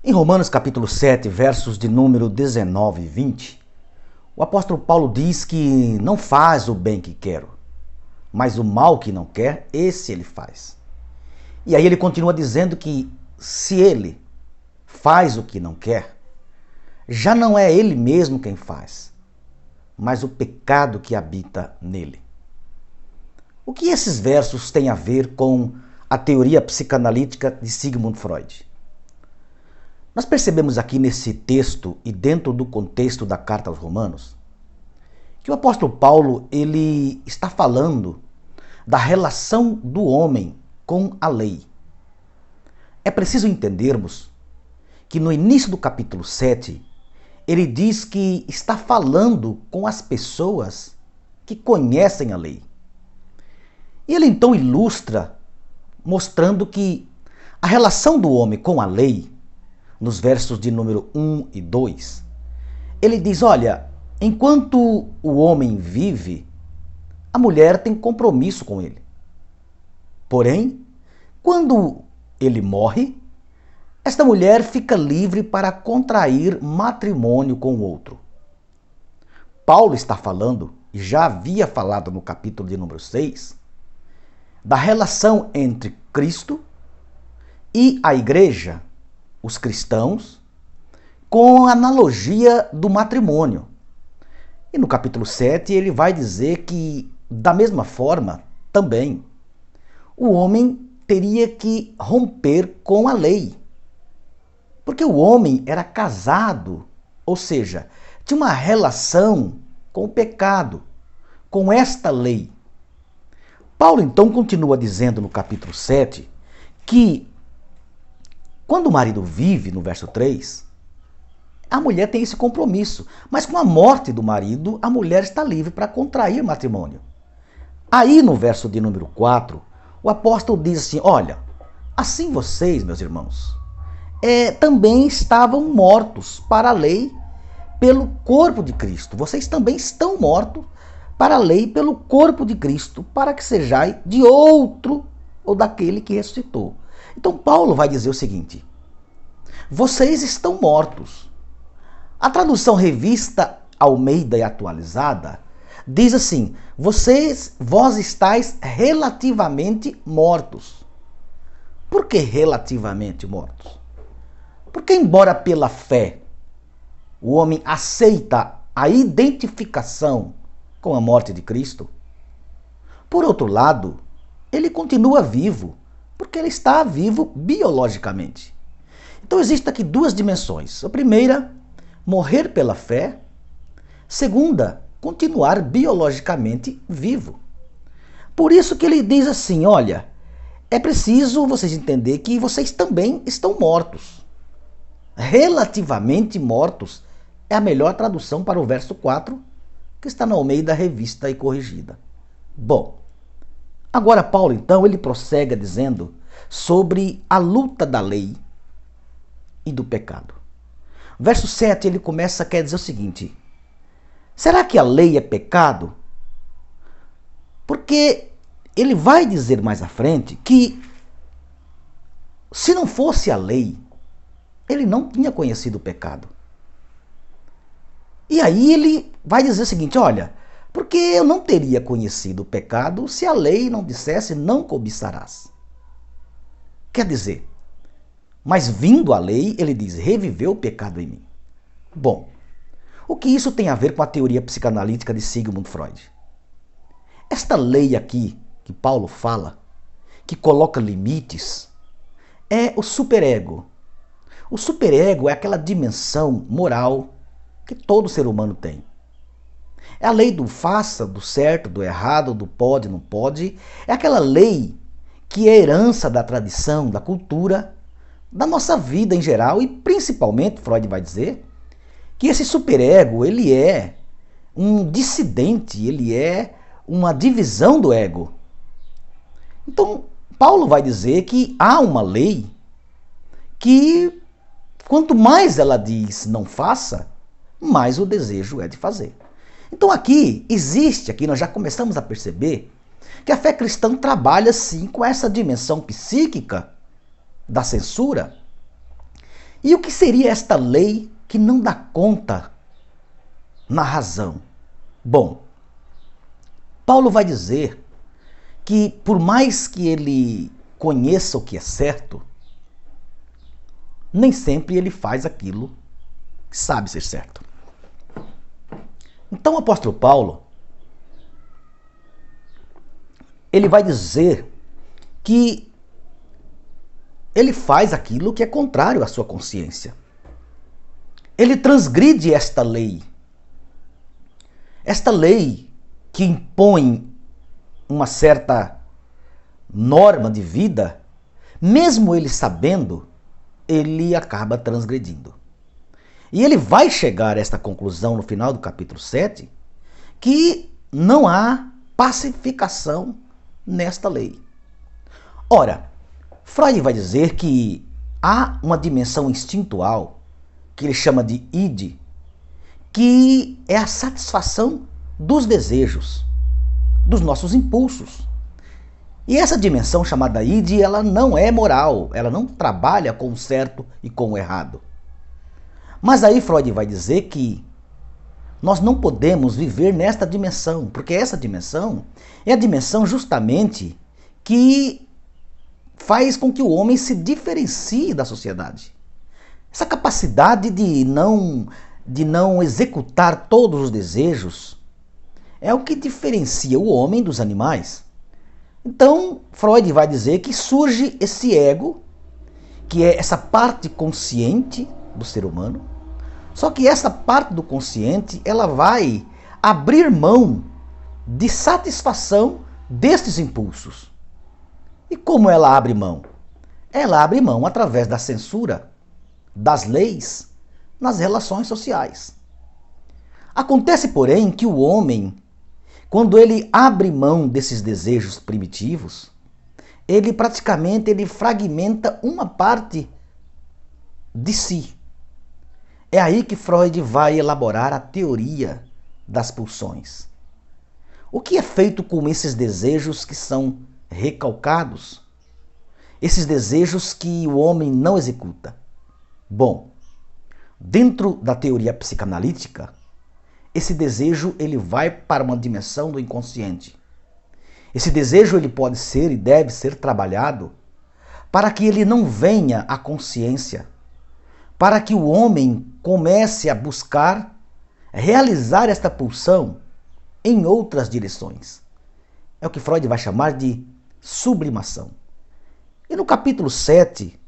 Em Romanos capítulo 7, versos de número 19 e 20, o apóstolo Paulo diz que não faz o bem que quero, mas o mal que não quer, esse ele faz. E aí ele continua dizendo que se ele faz o que não quer, já não é ele mesmo quem faz, mas o pecado que habita nele. O que esses versos têm a ver com a teoria psicanalítica de Sigmund Freud? Nós percebemos aqui nesse texto e dentro do contexto da carta aos Romanos, que o apóstolo Paulo ele está falando da relação do homem com a lei. É preciso entendermos que no início do capítulo 7, ele diz que está falando com as pessoas que conhecem a lei. E ele então ilustra, mostrando que a relação do homem com a lei, nos versos de número 1 e 2, ele diz, olha, enquanto o homem vive, a mulher tem compromisso com ele. Porém, quando ele morre, esta mulher fica livre para contrair matrimônio com outro. Paulo está falando, e já havia falado no capítulo de número 6, da relação entre Cristo e a igreja, os cristãos, com a analogia do matrimônio. E no capítulo 7 ele vai dizer que, da mesma forma, também, o homem teria que romper com a lei. Porque o homem era casado, ou seja, tinha uma relação com o pecado, com esta lei. Paulo então continua dizendo no capítulo 7 que quando o marido vive, no verso 3, a mulher tem esse compromisso, mas com a morte do marido, a mulher está livre para contrair matrimônio. Aí no verso de número 4, o apóstolo diz assim, olha, assim vocês, meus irmãos, também estavam mortos para a lei pelo corpo de Cristo. Vocês também estão mortos para a lei pelo corpo de Cristo, para que sejais de outro ou daquele que ressuscitou. Então Paulo vai dizer o seguinte, vocês estão mortos. A tradução revista Almeida e atualizada diz assim, vós estáis relativamente mortos. Por que relativamente mortos? Porque embora pela fé o homem aceita a identificação com a morte de Cristo, por outro lado, ele continua vivo, porque ele está vivo biologicamente. Então existem aqui duas dimensões. A primeira, morrer pela fé. Segunda, continuar biologicamente vivo. Por isso que ele diz assim, olha, é preciso vocês entenderem que vocês também estão mortos. Relativamente mortos é a melhor tradução para o verso 4, que está na Almeida Revista e Corrigida. Bom, agora Paulo então ele prossegue dizendo sobre a luta da lei e do pecado. Verso 7 ele começa a dizer o seguinte, será que a lei é pecado? Porque ele vai dizer mais à frente que se não fosse a lei, ele não tinha conhecido o pecado. E aí ele vai dizer o seguinte, olha, porque eu não teria conhecido o pecado se a lei não dissesse não cobiçarás. Quer dizer, mas vindo a lei, ele diz, reviveu o pecado em mim. Bom, o que isso tem a ver com a teoria psicanalítica de Sigmund Freud? Esta lei aqui, que Paulo fala, que coloca limites, é o superego. O superego é aquela dimensão moral que todo ser humano tem. É a lei do faça, do certo, do errado, do pode, não pode. É aquela lei que é herança da tradição, da cultura, da nossa vida em geral e principalmente, Freud vai dizer, que esse superego, ele é um dissidente, ele é uma divisão do ego. Então, Paulo vai dizer que há uma lei que, quanto mais ela diz não faça, mais o desejo é de fazer. Então aqui nós já começamos a perceber que a fé cristã trabalha sim com essa dimensão psíquica da censura E o que seria esta lei que não dá conta na razão? Bom, Paulo vai dizer que por mais que ele conheça o que é certo, nem sempre ele faz aquilo que sabe ser certo. Então o apóstolo Paulo, ele vai dizer que ele faz aquilo que é contrário à sua consciência. Ele transgride esta lei. Esta lei que impõe uma certa norma de vida, mesmo ele sabendo, ele acaba transgredindo. E ele vai chegar a esta conclusão no final do capítulo 7, que não há pacificação nesta lei. Ora, Freud vai dizer que há uma dimensão instintual, que ele chama de id, que é a satisfação dos desejos, dos nossos impulsos. E essa dimensão chamada id, ela não é moral, ela não trabalha com o certo e com o errado. Mas aí Freud vai dizer que nós não podemos viver nesta dimensão, porque essa dimensão é a dimensão justamente que faz com que o homem se diferencie da sociedade. Essa capacidade de não executar todos os desejos é o que diferencia o homem dos animais. Então, Freud vai dizer que surge esse ego, que é essa parte consciente do ser humano. Só que essa parte do consciente, ela vai abrir mão de satisfação destes impulsos. E como ela abre mão? Ela abre mão através da censura, das leis, nas relações sociais. Acontece, porém, que o homem, quando ele abre mão desses desejos primitivos, ele praticamente fragmenta uma parte de si. É aí que Freud vai elaborar a teoria das pulsões. O que é feito com esses desejos que são recalcados? Esses desejos que o homem não executa? Bom, dentro da teoria psicanalítica, esse desejo ele vai para uma dimensão do inconsciente. Esse desejo ele pode ser e deve ser trabalhado para que ele não venha à consciência, para que o homem comece a buscar realizar esta pulsão em outras direções. É o que Freud vai chamar de sublimação. E no capítulo 7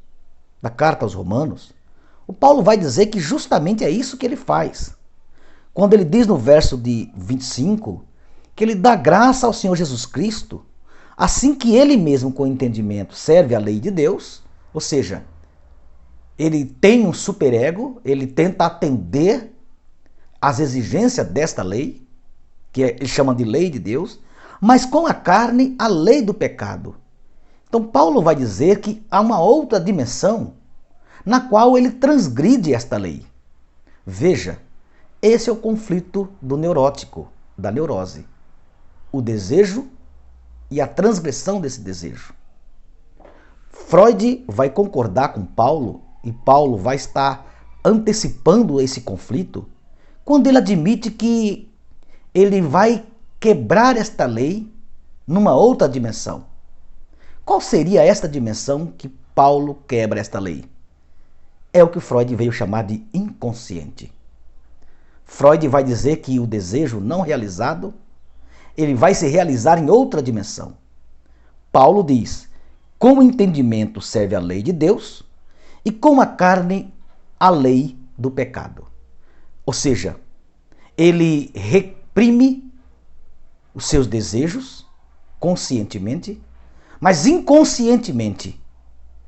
da Carta aos Romanos, o Paulo vai dizer que justamente é isso que ele faz. Quando ele diz no verso de 25 que ele dá graça ao Senhor Jesus Cristo, assim que ele mesmo com entendimento serve a lei de Deus, ou seja, ele tem um superego, ele tenta atender às exigências desta lei, que ele chama de lei de Deus, mas com a carne, a lei do pecado. Então Paulo vai dizer que há uma outra dimensão na qual ele transgride esta lei. Veja, esse é o conflito do neurótico, da neurose. O desejo e a transgressão desse desejo. Freud vai concordar com Paulo, e Paulo vai estar antecipando esse conflito, quando ele admite que ele vai quebrar esta lei numa outra dimensão. Qual seria esta dimensão que Paulo quebra esta lei? É o que Freud veio chamar de inconsciente. Freud vai dizer que o desejo não realizado, ele vai se realizar em outra dimensão. Paulo diz, com o entendimento serve a lei de Deus e com a carne a lei do pecado. Ou seja, ele reprime os seus desejos conscientemente, mas inconscientemente,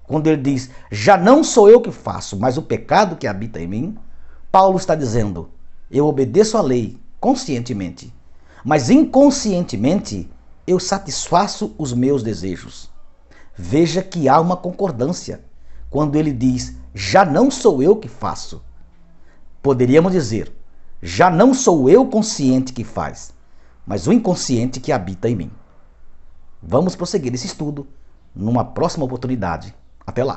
quando ele diz, já não sou eu que faço, mas o pecado que habita em mim, Paulo está dizendo, eu obedeço à lei conscientemente, mas inconscientemente eu satisfaço os meus desejos. Veja que há uma concordância quando ele diz, já não sou eu que faço. Poderíamos dizer, já não sou eu consciente que faz, mas o inconsciente que habita em mim. Vamos prosseguir esse estudo numa próxima oportunidade. Até lá!